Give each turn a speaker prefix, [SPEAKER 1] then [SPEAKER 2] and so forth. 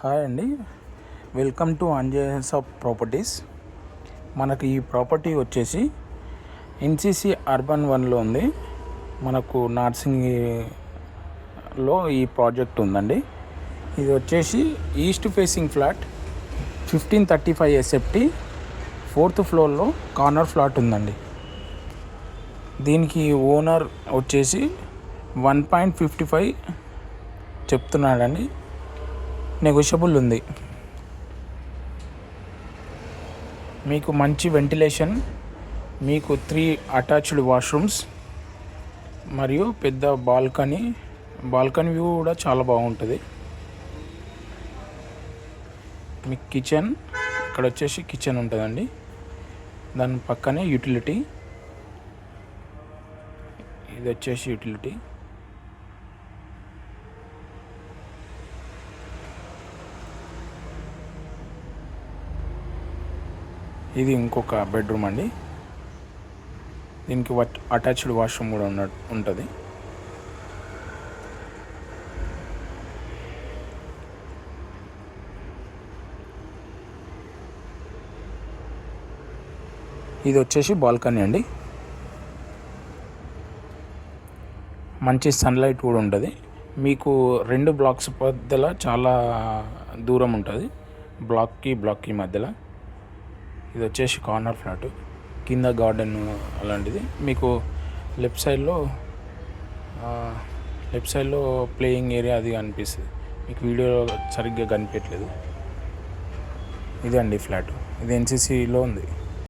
[SPEAKER 1] Hi అండి, welcome to అంజన్స్ of properties. మనకు ఈ ప్రాపర్టీ వచ్చేసి ఎన్సిసి అర్బన్ 1లో ఉంది. మనకు నార్సింగిలో ఈ ప్రాజెక్ట్ ఉందండి. ఇది వచ్చేసి east facing flat 1535 SFT 4th ఫ్లోర్లో కార్నర్ ఫ్లాట్ ఉందండి. దీనికి ఓనర్ వచ్చేసి 1.55 చెప్తున్నాడండి. నెగోషియబుల్ ఉంది. మీకు మంచి వెంటిలేషన్, మీకు 3 అటాచ్డ్ వాష్రూమ్స్ మరియు పెద్ద బాల్కనీ వ్యూ కూడా చాలా బాగుంటుంది. మీకు కిచెన్, ఇక్కడ వచ్చేసి కిచెన్ ఉంటుందండి. దాని పక్కనే యూటిలిటీ, ఇది వచ్చేసి యూటిలిటీ. ఇది ఇంకొక బెడ్రూమ్ అండి. దీనికి అటాచ్డ్ వాష్రూమ్ కూడా ఉంటుంది. ఇది వచ్చేసి బాల్కనీ అండి. మంచి సన్లైట్ కూడా ఉంటుంది. మీకు 2 బ్లాక్స్ మధ్యలో చాలా దూరం ఉంటుంది, బ్లాక్కి మధ్యలో. ఇది వచ్చేసి కార్నర్ ఫ్లాట్, కింద గార్డెన్ అలాంటిది. మీకు లెఫ్ట్ సైడ్లో ప్లేయింగ్ ఏరియా అది కనిపిస్తుంది. మీకు వీడియోలో సరిగ్గా కనిపించట్లేదు. ఇదే అండి ఫ్లాట్. ఇది ఎన్సిసిలో ఉంది.